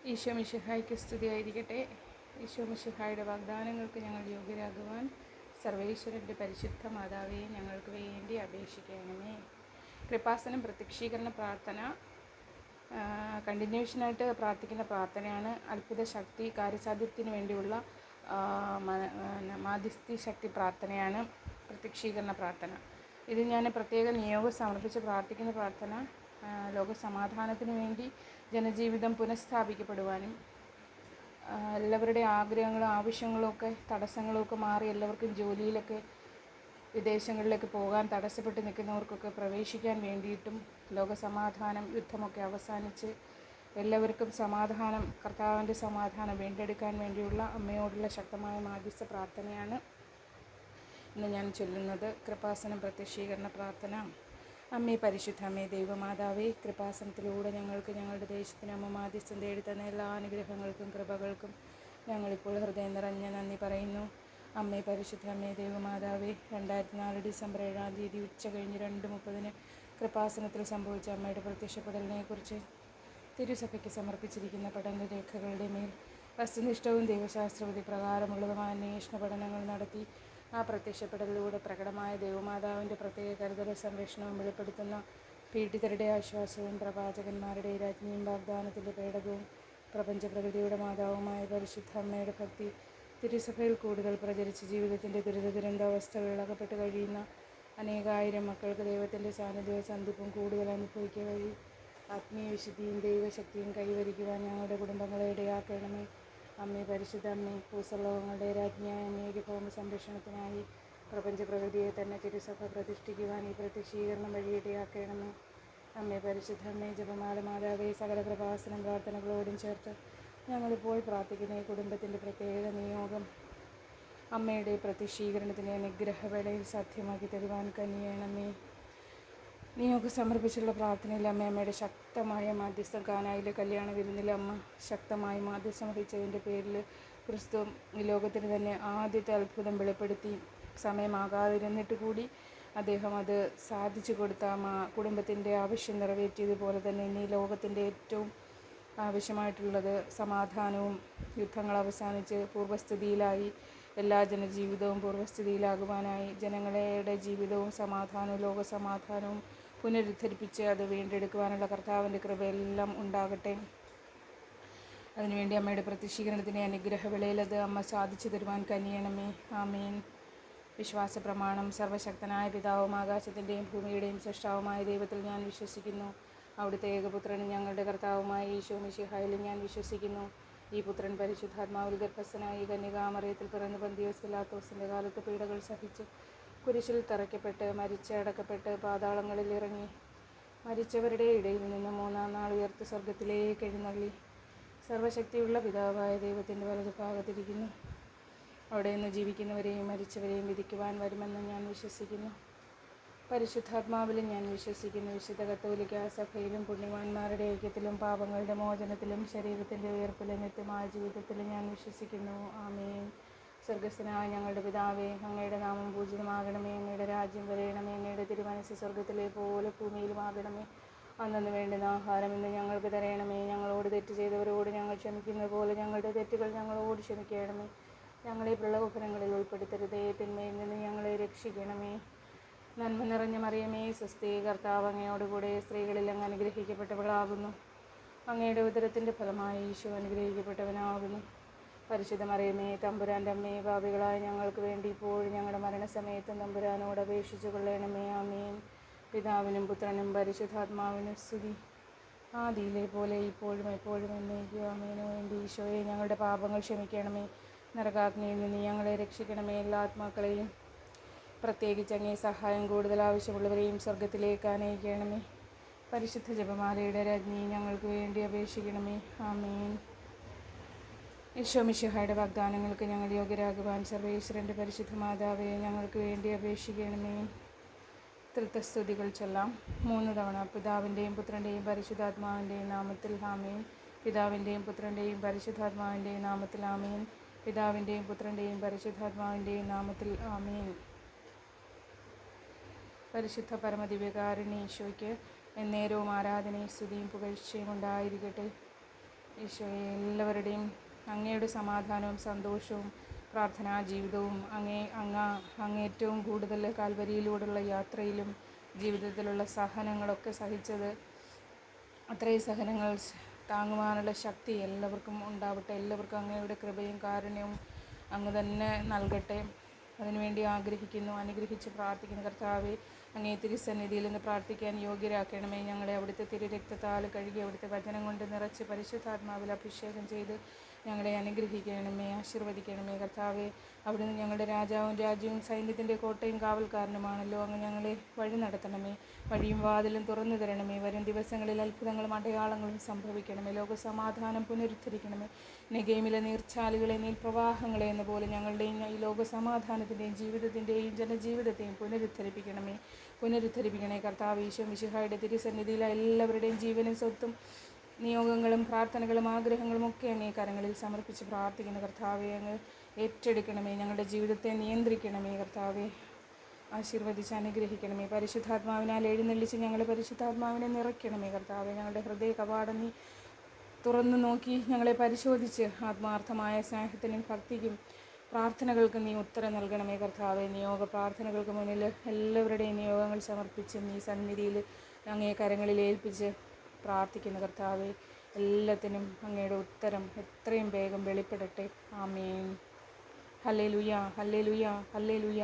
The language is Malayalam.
ഈശോ മിശിഹായ്ക്ക് സ്തുതിയായിരിക്കട്ടെ. ഈശോ മിശിഹായുടെ വാഗ്ദാനങ്ങൾക്ക് ഞങ്ങൾ യോഗ്യരാകുവാൻ സർവേശ്വരൻ്റെ പരിശുദ്ധ മാതാവേ ഞങ്ങൾക്ക് വേണ്ടി അപേക്ഷിക്കണമേ. കൃപാസനം പ്രത്യക്ഷീകരണ പ്രാർത്ഥന കണ്ടിന്യൂഷനായിട്ട് പ്രാർത്ഥിക്കുന്ന പ്രാർത്ഥനയാണ്. അത്ഭുത ശക്തി കാര്യസാധ്യത്തിന് വേണ്ടിയുള്ള മാധ്യസ്ഥി ശക്തി പ്രാർത്ഥനയാണ് പ്രത്യക്ഷീകരണ പ്രാർത്ഥന. ഇത് ഞാൻ പ്രത്യേക നിയോഗം സമർപ്പിച്ച് പ്രാർത്ഥിക്കുന്ന പ്രാർത്ഥന ലോക സമാധാനത്തിന് വേണ്ടി ജനജീവിതം പുനഃസ്ഥാപിക്കപ്പെടുവാനും എല്ലാവരുടെ ആഗ്രഹങ്ങളും ആവശ്യങ്ങളും തടസ്സങ്ങളൊക്കെ മാറി എല്ലാവർക്കും ജോലിയിലൊക്കെ വിദേശങ്ങളിലേക്ക് പോകാൻ തടസ്സപ്പെട്ട് നിൽക്കുന്നവർക്കൊക്കെ പ്രവേശിക്കാൻ വേണ്ടിയിട്ടും ലോകസമാധാനം യുദ്ധമൊക്കെ അവസാനിച്ച് എല്ലാവർക്കും സമാധാനം കർത്താവിൻ്റെ സമാധാനം വീണ്ടെടുക്കാൻ വേണ്ടിയുള്ള അമ്മയോടുള്ള ശക്തമായ മാധ്യസ്ഥ പ്രാർത്ഥനയാണ് ഇന്ന് ഞാൻ ചൊല്ലുന്നത്. കൃപാസനം പ്രത്യക്ഷീകരണ പ്രാർത്ഥന. അമ്മേ പരിശുദ്ധ അമ്മേ ദൈവമാതാവേ, കൃപാസനത്തിലൂടെ ഞങ്ങൾക്ക് ഞങ്ങളുടെ ദേശത്തിന് അമ്മ മാധ്യസ്ഥം തേടിത്തന്ന എല്ലാ അനുഗ്രഹങ്ങൾക്കും കൃപകൾക്കും ഞങ്ങളിപ്പോൾ ഹൃദയം നിറഞ്ഞ നന്ദി പറയുന്നു. അമ്മേ പരിശുദ്ധ അമ്മേ ദൈവമാതാവേ, 2004 ഡിസംബർ 7-ാം തീയതി ഉച്ച കഴിഞ്ഞ് 2:30 കൃപാസനത്തിൽ സംഭവിച്ച അമ്മയുടെ പ്രത്യക്ഷപ്പെടലിനെക്കുറിച്ച് തിരുസഭയ്ക്ക് സമർപ്പിച്ചിരിക്കുന്ന പഠനരേഖകളുടെ മേൽ വസ്തുനിഷ്ഠവും ദൈവശാസ്ത്രവിധി പ്രകാരമുള്ളതുമായ അന്വേഷണ പഠനങ്ങൾ നടത്തി ആ പ്രത്യക്ഷപ്പെടലിലൂടെ പ്രകടമായ ദൈവമാതാവിൻ്റെ പ്രത്യേക കരുതലും സംരക്ഷണവും വെളിപ്പെടുത്തുന്ന പീഡിതരുടെ ആശ്വാസവും പ്രവാചകന്മാരുടെ രാജ്ഞിയും വാഗ്ദാനത്തിൻ്റെ പേടകവും പ്രപഞ്ചപ്രകൃതിയുടെ മാതാവുമായ പരിശുദ്ധ അമ്മയുടെ ഭക്തി തിരുസഭയിൽ കൂടുതൽ പ്രചരിച്ച് ജീവിതത്തിൻ്റെ ദുരിതാവസ്ഥകളിൽ അകപ്പെട്ട് കഴിയുന്ന അനേകായിരം മക്കൾക്ക് ദൈവത്തിൻ്റെ സാന്നിധ്യവും സന്ധിപ്പും കൂടുതൽ അനുഭവിക്കുക വഴി ആത്മീയ വിശുദ്ധിയും ദൈവശക്തിയും കൈവരിക്കുവാൻ ഞങ്ങളുടെ കുടുംബങ്ങളെ ഇടയാക്കണമേ. അമ്മേ പരിശുദ്ധ അമ്മേ, ഭൂസ്വലോകങ്ങളുടെ രാജ്ഞിയായ അമ്മയുടെ ഭൗമ സംരക്ഷണത്തിനായി പ്രപഞ്ചപ്രകൃതിയെ തന്നെ തിരുസഭ പ്രതിഷ്ഠിക്കുവാൻ ഈ പ്രത്യക്ഷീകരണം വഴി ഇടയാക്കണമേ. അമ്മേ പരിശുദ്ധ അമ്മേ, ജപമാല മാതാവേ, സകല കൃപാസനം പ്രാർത്ഥനകളോടും ചേർത്ത് ഞങ്ങളിപ്പോൾ പ്രാർത്ഥിക്കുന്ന ഈ കുടുംബത്തിൻ്റെ പ്രത്യേക നിയോഗം അമ്മയുടെ പ്രത്യക്ഷീകരണത്തിൻ്റെ അനുഗ്രഹവേളയിൽ സാധ്യമാക്കി തരുവാൻ കനിയണമേ. നിയോഗം സമർപ്പിച്ചുള്ള പ്രാർത്ഥനയിൽ അമ്മയുടെ ശക്തമായ മാധ്യസ്ഥം കാനായിലെ കല്യാണ വിരുന്നിൽ അമ്മ ശക്തമായി മാധ്യസ്ഥം വഹിച്ചതിൻ്റെ പേരിൽ ക്രിസ്തു ഈ ലോകത്തിന് തന്നെ ആദ്യത്തെ അത്ഭുതം വെളിപ്പെടുത്തി സമയമാകാതിരുന്നിട്ട് കൂടി അദ്ദേഹം അത് സാധിച്ചു കൊടുത്ത കുടുംബത്തിൻ്റെ ആവശ്യം നിറവേറ്റിയതുപോലെ തന്നെ ഇന്ന് ഈ ലോകത്തിൻ്റെ ഏറ്റവും ആവശ്യമായിട്ടുള്ളത് സമാധാനവും യുദ്ധങ്ങൾ അവസാനിച്ച് പൂർവ്വസ്ഥിതിയിലായി എല്ലാ ജനജീവിതവും പൂർവ്വസ്ഥിതിയിലാകുവാനായി ജനങ്ങളുടെ ജീവിതവും സമാധാനവും ലോകസമാധാനവും പുനരുദ്ധരിപ്പിച്ച് അത് വീണ്ടെടുക്കുവാനുള്ള കർത്താവിൻ്റെ കൃപയെല്ലാം ഉണ്ടാകട്ടെ. അതിനുവേണ്ടി അമ്മയുടെ പ്രത്യക്ഷീകരണത്തിൻ്റെ അനുഗ്രഹവേളയിൽ അത് അമ്മ സാധിച്ചു തരുവാൻ കനിയണമേ. ആമേൻ. വിശ്വാസ പ്രമാണം. സർവശക്തനായ പിതാവും ആകാശത്തിൻ്റെയും ഭൂമിയുടെയും സൃഷ്ടാവുമായ ദൈവത്തിൽ ഞാൻ വിശ്വസിക്കുന്നു. അവിടുത്തെ ഏകപുത്രനും ഞങ്ങളുടെ കർത്താവുമായ ഈശോ മിശിഹായിലും ഞാൻ വിശ്വസിക്കുന്നു. ഈ പുത്രൻ പരിശുദ്ധാത്മാവിൽ ഗർഭസ്ഥനായി കന്യകാമറിയത്തിൽ പിറന്ന് പന്തിയോസ് പിലാത്തോസിൻ്റെ കാലത്ത് പീഡകൾ സഹിച്ച് കുരിശിൽ തറയ്ക്കപ്പെട്ട് മരിച്ച് അടക്കപ്പെട്ട് പാതാളങ്ങളിൽ ഇറങ്ങി മരിച്ചവരുടെ ഇടയിൽ നിന്ന് 3-ാം നാൾ ഉയർത്ത് സ്വർഗത്തിലേക്ക് എഴുന്നള്ളി സർവശക്തിയുള്ള പിതാവായ ദൈവത്തിൻ്റെ വലതുഭാഗത്തിരിക്കുന്നു. അവിടെ നിന്ന് ജീവിക്കുന്നവരെയും മരിച്ചവരെയും വിധിക്കുവാൻ വരുമെന്ന് ഞാൻ വിശ്വസിക്കുന്നു. പരിശുദ്ധാത്മാവിലും ഞാൻ വിശ്വസിക്കുന്നു. വിശുദ്ധ കത്തോലിക്ക സഭയിലും പുണ്യവാന്മാരുടെ ഐക്യത്തിലും പാപങ്ങളുടെ മോചനത്തിലും ശരീരത്തിൻ്റെ ഉയർപ്പിലും നിത്യമായ ജീവിതത്തിലും ഞാൻ വിശ്വസിക്കുന്നു. ആമേൻ. സ്വർഗസ്ഥനായ ഞങ്ങളുടെ പിതാവേ, അങ്ങയുടെ നാമം പൂജിതമാകണമേ. അങ്ങയുടെ രാജ്യം വരയണമേ. അങ്ങയുടെ തിരുമനസ്സ് സ്വർഗത്തിലെ പോലെ ഭൂമിയിലുമാകണമേ. അന്നു വേണ്ടുന്ന ആഹാരം ഇന്ന് ഞങ്ങൾക്ക് തരയണമേ. ഞങ്ങളോട് തെറ്റ് ചെയ്തവരോട് ഞങ്ങൾ ക്ഷമിക്കുന്നത് പോലെ ഞങ്ങളുടെ തെറ്റുകൾ ഞങ്ങളോട് ക്ഷമിക്കണമേ. ഞങ്ങളെ പ്രലോഭനങ്ങളിൽ ഉൾപ്പെടുത്തരുതേ, തിന്മയിൽ നിന്ന് ഞങ്ങളെ രക്ഷിക്കണമേ. നന്മ നിറഞ്ഞ മറിയമേ, സ്വസ്തി, കർത്താവ് അങ്ങയോടുകൂടെ സ്ത്രീകളിൽ അങ്ങ് അനുഗ്രഹിക്കപ്പെട്ടവളാകുന്നു. അങ്ങയുടെ ഉദരത്തിൻ്റെ ഫലമായ ഈശോ അനുഗ്രഹിക്കപ്പെട്ടവനാകുന്നു. പരിശുദ്ധ മറിയമേ, തമ്പുരാൻ്റെ അമ്മേ, പാപികളായ ഞങ്ങൾക്ക് വേണ്ടി ഇപ്പോഴും ഞങ്ങളുടെ മരണസമയത്തും തമ്പുരാനോട് അപേക്ഷിച്ചു കൊള്ളണമേ. ആമേൻ. പിതാവിനും പുത്രനും പരിശുദ്ധാത്മാവിനും സ്തുതി, ആദിയിലെ പോലെ ഇപ്പോഴും എപ്പോഴും എന്നേക്കും ആമേൻ. എൻ്റെ ഈശോയെ, ഞങ്ങളുടെ പാപങ്ങൾ ക്ഷമിക്കണമേ. നരകാഗ്നിയിൽ നിന്ന് ഞങ്ങളെ രക്ഷിക്കണമേ. എല്ലാ ആത്മാക്കളെയും പ്രത്യേകിച്ച് അങ്ങേ സഹായം കൂടുതൽ ആവശ്യമുള്ളവരെയും സ്വർഗത്തിലേക്ക് ആനയിക്കണമേ. പരിശുദ്ധ ജപമാലയുടെ രാജ്ഞി ഞങ്ങൾക്ക് വേണ്ടി അപേക്ഷിക്കണമേ. ആമേൻ. ഈശോ മിശിഹായുടെ വാഗ്ദാനങ്ങൾക്ക് ഞങ്ങൾ യോഗ്യരാകുവാൻ സർവേശ്വരൻ്റെ പരിശുദ്ധ മാതാവേ ഞങ്ങൾക്ക് വേണ്ടി അപേക്ഷിക്കണമേ. തൃത്വസ്തുതികൾ ചൊല്ലാം. 3 തവണ. പിതാവിൻ്റെയും പുത്രൻ്റെയും പരിശുദ്ധാത്മാവിൻ്റെയും നാമത്തിൽ ആമേൻ. പിതാവിൻ്റെയും പുത്രൻ്റെയും പരിശുദ്ധാത്മാവിൻ്റെയും നാമത്തിൽ ആമേൻ. പിതാവിൻ്റെയും പുത്രൻ്റെയും പരിശുദ്ധാത്മാവിൻ്റെയും നാമത്തിൽ ആമേൻ. പരിശുദ്ധ പരമദിവ്യകാരുണ്യ ഈശോയ്ക്ക് എന്നേരവും ആരാധനയും സ്തുതിയും പുകഴ്ചയും ഉണ്ടായിരിക്കട്ടെ. ഈശോയെ, എല്ലാവരുടെയും അങ്ങയുടെ സമാധാനവും സന്തോഷവും പ്രാർത്ഥനാ ജീവിതവും അങ്ങേറ്റവും കൂടുതൽ കാൽവരിയിലൂടെയുള്ള യാത്രയിലും ജീവിതത്തിലുള്ള സഹനങ്ങളൊക്കെ സഹിച്ചത്, അത്രയും സഹനങ്ങൾ താങ്ങുവാനുള്ള ശക്തി എല്ലാവർക്കും ഉണ്ടാവട്ടെ. എല്ലാവർക്കും അങ്ങയുടെ കൃപയും കാരുണ്യവും അങ്ങ് തന്നെ നൽകട്ടെ. അതിനുവേണ്ടി ആഗ്രഹിക്കുന്നു, അനുഗ്രഹിച്ച് പ്രാർത്ഥിക്കുന്നു. കർത്താവെ, അങ്ങേ തിരുസന്നിധിയിൽ നിന്ന് പ്രാർത്ഥിക്കാൻ യോഗ്യരാക്കണമേ. ഞങ്ങളെ അവിടുത്തെ തിരുരക്തത്താൽ കഴുകി അവിടുത്തെ വചനം കൊണ്ട് നിറച്ച് പരിശുദ്ധാത്മാവിൽ അഭിഷേകം ചെയ്ത് ഞങ്ങളെ അനുഗ്രഹിക്കണമേ, ആശീർവദിക്കണമേ. കർത്താവെ, അവിടുന്ന് ഞങ്ങളുടെ രാജാവും രാജ്യവും സൈന്യത്തിൻ്റെ കോട്ടയും കാവൽക്കാരനുമാണല്ലോ. അങ്ങ് ഞങ്ങളെ വഴി നടത്തണമേ, വഴിയും വാതിലും തുറന്നു തരണമേ. വരും ദിവസങ്ങളിൽ അത്ഭുതങ്ങളും അടയാളങ്ങളും സംഭവിക്കണമേ. ലോകസമാധാനം പുനരുദ്ധരിക്കണമേ. നെഗേമിലെ നീർച്ചാലുകളെ, നീർപ്രവാഹങ്ങളെ എന്ന പോലെ ഞങ്ങളുടെയും ഈ ലോകസമാധാനത്തിൻ്റെയും ജീവിതത്തിൻ്റെയും ജനജീവിതത്തെയും പുനരുദ്ധരിപ്പിക്കണേ. കർത്താവ്, ഈശോ മിശിഹായുടെ തിരുസന്നിധിയിലെ എല്ലാവരുടെയും ജീവനും സ്വത്തും നിയോഗങ്ങളും പ്രാർത്ഥനകളും ആഗ്രഹങ്ങളും ഒക്കെ അങ്ങേ കരങ്ങളിൽ സമർപ്പിച്ച് പ്രാർത്ഥിക്കുന്നു. കർത്താവെ, അങ്ങ് ഏറ്റെടുക്കണമേ. ഞങ്ങളുടെ ജീവിതത്തെ നിയന്ത്രിക്കണമേ. കർത്താവെ, ആശീർവദിച്ച് അനുഗ്രഹിക്കണമേ. പരിശുദ്ധാത്മാവിനാൽ എഴുന്നള്ളിച്ച് ഞങ്ങളെ പരിശുദ്ധാത്മാവിനെ നിറയ്ക്കണമേ. കർത്താവെ, ഞങ്ങളുടെ ഹൃദയ കവാടം നീ തുറന്നു നോക്കി ഞങ്ങളെ പരിശോധിച്ച് ആത്മാർത്ഥമായ സ്നേഹത്തിനും ഭക്തിക്കും പ്രാർത്ഥനകൾക്ക് നീ ഉത്തരം നൽകണമേ. കർത്താവെ, നിയോഗ പ്രാർത്ഥനകൾക്ക് മുന്നിൽ എല്ലാവരുടെയും നിയോഗങ്ങൾ സമർപ്പിച്ച് നീ സന്നിധിയിൽ അങ്ങേ കരങ്ങളിൽ ഏൽപ്പിച്ച് പ്രാർത്ഥിക്കുന്നു. കർത്താവെ, എല്ലാത്തിനും അങ്ങയുടെ ഉത്തരം എത്രയും വേഗം വെളിപ്പെടട്ടെ. ആമേൻ. ഹല്ലേലൂയ, ഹല്ലേലൂയ, ഹല്ലേലൂയ.